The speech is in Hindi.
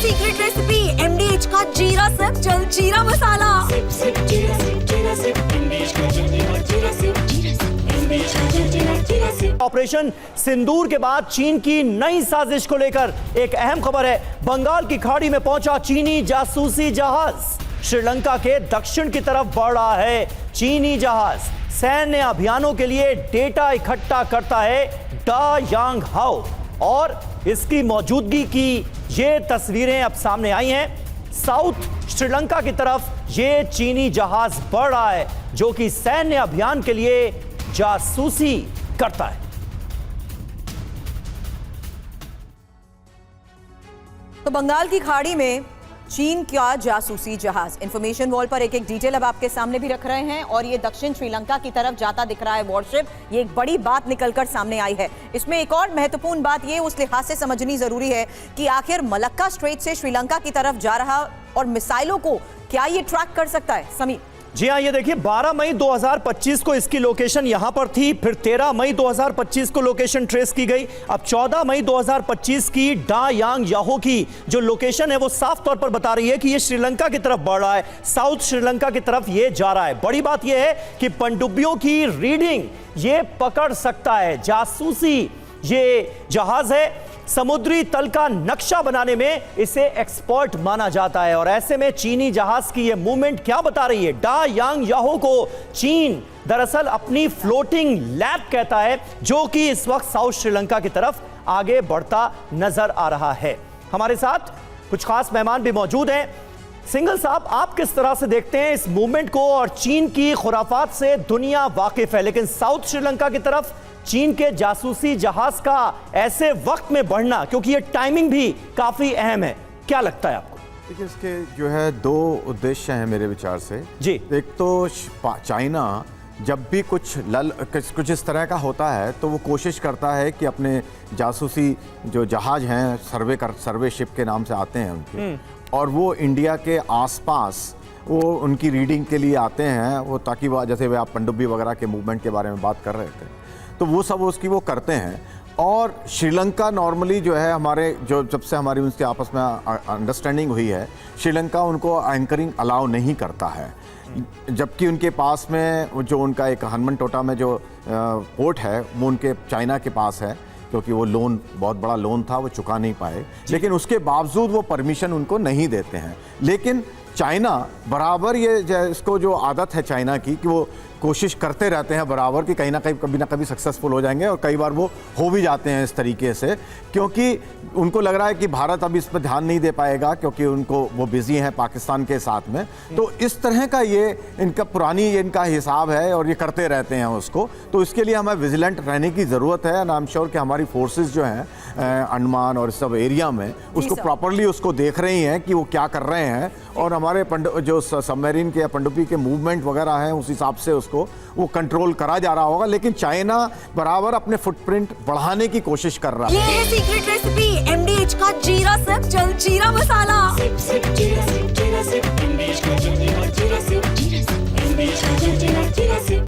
सीक्रेट रेसिपी MDH का जीरा सिप जलजीरा मसाला। सिप सिप जीरा सिप MDH का जलजीरा और जीरा सिप MDH का जलजीरा जीरा सिप। ऑपरेशन सिंदूर के बाद चीन की नई साजिश को लेकर एक अहम खबर है। बंगाल की खाड़ी में पहुंचा चीनी जासूसी जहाज। श्रीलंका के दक्षिण की तरफ बढ़ रहा है चीनी जहाज। सैन्य अभियानों के लिए डेटा इकट्ठा करता है डा यांग हाओ और इसकी मौजूदगी की ये तस्वीरें अब सामने आई हैं। साउथ श्रीलंका की तरफ ये चीनी जहाज बढ़ रहा है जो कि सैन्य अभियान के लिए जासूसी करता है। तो बंगाल की खाड़ी में चीन का जासूसी जहाज। इंफॉर्मेशन वॉल पर एक एक डिटेल अब आपके सामने भी रख रहे हैं और ये दक्षिण श्रीलंका की तरफ जाता दिख रहा है वॉरशिप। ये एक बड़ी बात निकलकर सामने आई है। इसमें एक और महत्वपूर्ण बात ये उस लिहाज से समझनी जरूरी है कि आखिर मलक्का स्ट्रेट से श्रीलंका की तरफ जा रहा और मिसाइलों को क्या ये ट्रैक कर सकता है? समीर जी हाँ, ये देखिए 12 मई 2025 को इसकी लोकेशन यहां पर थी, फिर 13 मई 2025 को लोकेशन ट्रेस की गई। अब 14 मई 2025 की डा यांग याहो की जो लोकेशन है वो साफ तौर पर बता रही है कि ये श्रीलंका की तरफ बढ़ रहा है, साउथ श्रीलंका की तरफ ये जा रहा है। बड़ी बात यह है कि पनडुब्बियों की रीडिंग ये पकड़ सकता है। जासूसी ये जहाज है, समुद्री तल का नक्शा बनाने में इसे एक्सपर्ट माना जाता है और ऐसे में चीनी जहाज की ये मूवमेंट क्या बता रही है? डा यांग याहो को चीन दरअसल अपनी फ्लोटिंग लैब कहता है जो कि इस वक्त साउथ श्रीलंका की तरफ आगे बढ़ता नजर आ रहा है। हमारे साथ कुछ खास मेहमान भी मौजूद हैं। सिंघल साहब, आप किस तरह से देखते हैं इस मूवमेंट को? और चीन की खुराफात से दुनिया वाकिफ है, लेकिन साउथ श्रीलंका की तरफ चीन के जासूसी जहाज का ऐसे वक्त में बढ़ना, क्योंकि ये टाइमिंग भी काफी अहम है, क्या लगता है आपको? देखिए, इसके जो है दो उद्देश्य हैं मेरे विचार से जी। एक तो चाइना जब भी कुछ इस तरह का होता है तो वो कोशिश करता है कि अपने जासूसी जो जहाज हैं सर्वे शिप के नाम से आते हैं उनके, और वो इंडिया के आसपास वो उनकी रीडिंग के लिए आते हैं, वो ताकि वो जैसे वे आप पनडुब्बी वगैरह के मूवमेंट के बारे में बात कर रहे थे, तो वो सब उसकी वो करते हैं। और श्रीलंका नॉर्मली जो है हमारे जो जब से हमारी उनसे आपस में अंडरस्टैंडिंग हुई है, श्रीलंका उनको एंकरिंग अलाउ नहीं करता है, जबकि उनके पास में जो उनका एक हनुमनटोटा में जो पोर्ट है वो उनके चाइना के पास है, क्योंकि वो लोन बहुत बड़ा लोन था, वो चुका नहीं पाए, लेकिन उसके बावजूद वो परमिशन उनको नहीं देते हैं। लेकिन चाइना बराबर इसको जो आदत है चाइना की कि वो कोशिश करते रहते हैं बराबर कि कहीं ना कहीं कभी ना कभी सक्सेसफुल हो जाएंगे, और कई बार वो हो भी जाते हैं इस तरीके से, क्योंकि उनको लग रहा है कि भारत अभी इस पर ध्यान नहीं दे पाएगा क्योंकि उनको वो बिजी हैं पाकिस्तान के साथ में। तो इस तरह का ये इनका पुरानी इनका हिसाब है और ये करते रहते हैं उसको। तो इसके लिए हमें विजिलेंट रहने की ज़रूरत है, एंड आई एम श्योर कि हमारी फोर्सेज जो हैं अंडमान और इस सब एरिया में उसको प्रॉपरली उसको देख रही हैं कि वो क्या कर रहे हैं, और हमारे जो सबमरीन के या पनडुब्बी के मूवमेंट वगैरह हैं उस हिसाब से उसको वो कंट्रोल करा जा रहा होगा। लेकिन चाइना बराबर अपने फुटप्रिंट बढ़ाने की कोशिश कर रहा है। ये है सीक्रेट रेसिपी MDH का जीरा सिप जलजीरा मसाला। सिप सिप जीरा सिप MDH का जलजीरा और जीरा सिप MDH का जलजीरा जीरा सिप।